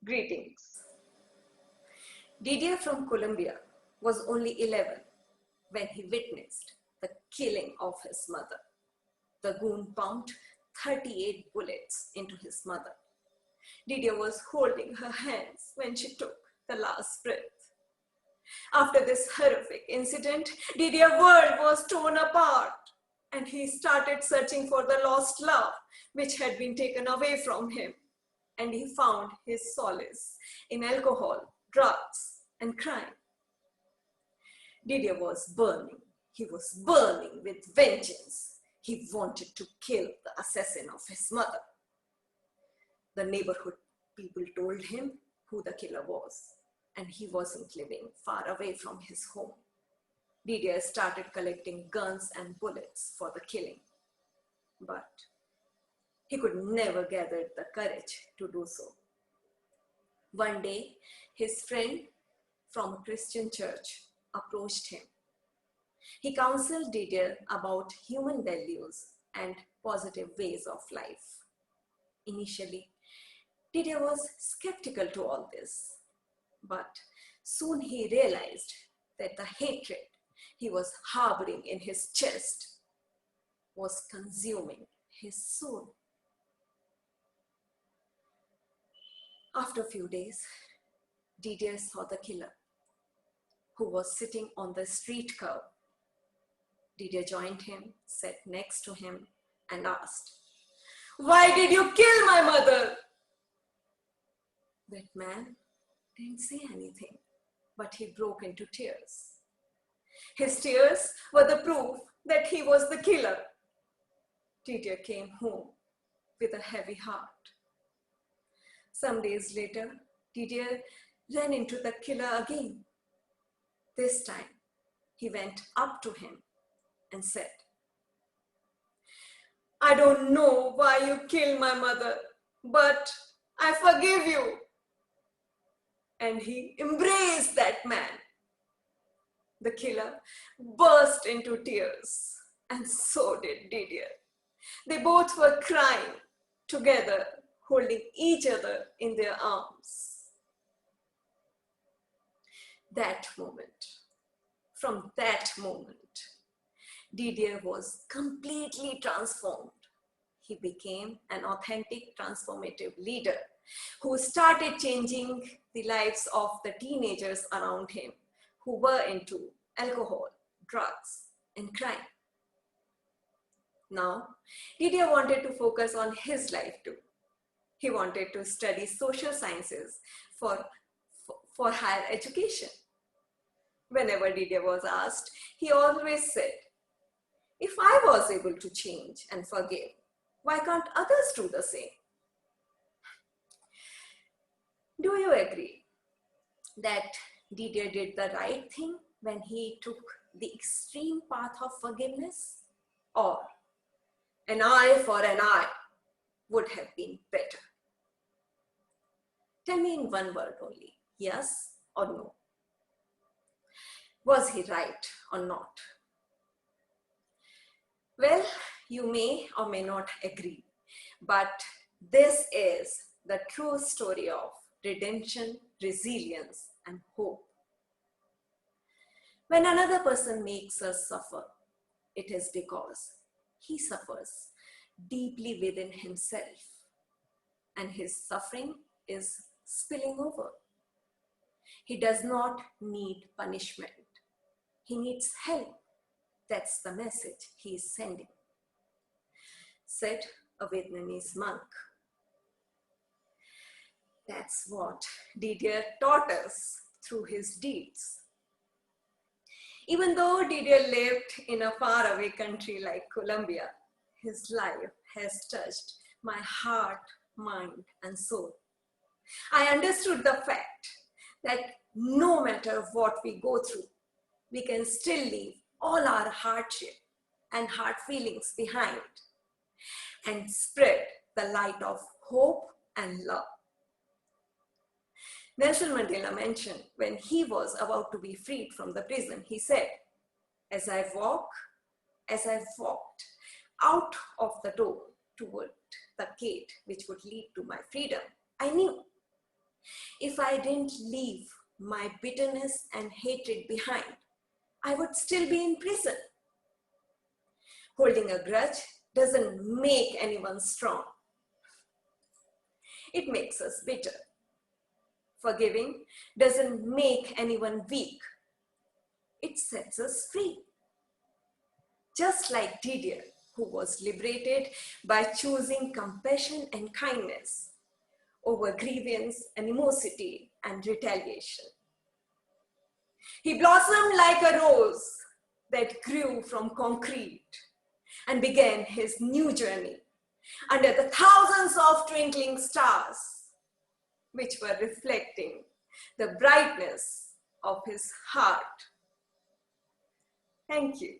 Greetings. Didier from Colombia was only 11 when he witnessed the killing of his mother. The goon pumped 38 bullets into his mother. Didier was holding her hands when she took the last breath. After this horrific incident, Didier's world was torn apart and he started searching for the lost love which had been taken away from him. And he found his solace in alcohol, drugs, and crime. Didier was burning. He was burning with vengeance. He wanted to kill the assassin of his mother. The neighborhood people told him who the killer was, and he wasn't living far away from his home. Didier started collecting guns and bullets for the killing, but he could never gather the courage to do so. One day, his friend from a Christian church approached him. He counseled Didier about human values and positive ways of life. Initially, Didier was skeptical to all this, but soon he realized that the hatred he was harboring in his chest was consuming his soul. After a few days, Didier saw the killer, who was sitting on the street curb. Didier joined him, sat next to him, and asked, "Why did you kill my mother?" That man didn't say anything, but he broke into tears. His tears were the proof that he was the killer. Didier came home with a heavy heart. Some days later, Didier ran into the killer again. This time, he went up to him and said, "I don't know why you killed my mother, but I forgive you." And he embraced that man. The killer burst into tears, and so did Didier. They both were crying together, holding each other in their arms. From that moment, Didier was completely transformed. He became an authentic, transformative leader who started changing the lives of the teenagers around him who were into alcohol, drugs, and crime. Now, Didier wanted to focus on his life too. He wanted to study social sciences for higher education. Whenever Didier was asked, he always said, "If I was able to change and forgive, why can't others do the same?" Do you agree that Didier did the right thing when he took the extreme path of forgiveness? Or an eye for an eye would have been better? Tell me in one word only, yes or no. Was he right or not? Well, you may or may not agree, but this is the true story of redemption, resilience, and hope. When another person makes us suffer, it is because he suffers deeply within himself, and his suffering is spilling over. He does not need punishment. He needs help. That's the message he is sending, said a Vietnamese monk. That's what Didier taught us through his deeds. Even though Didier lived in a faraway country like Colombia, his life has touched my heart, mind, and soul. I understood the fact that no matter what we go through, we can still leave all our hardship and hard feelings behind and spread the light of hope and love. Nelson Mandela mentioned when he was about to be freed from the prison, he said, as I walked out of the door toward the gate which would lead to my freedom, I knew If I didn't leave my bitterness and hatred behind, I would still be in prison. Holding a grudge doesn't make anyone strong. It makes us bitter. Forgiving doesn't make anyone weak. It sets us free. Just like Didier, who was liberated by choosing compassion and kindness over grievance, animosity, and retaliation. He blossomed like a rose that grew from concrete and began his new journey under the thousands of twinkling stars, which were reflecting the brightness of his heart. Thank you.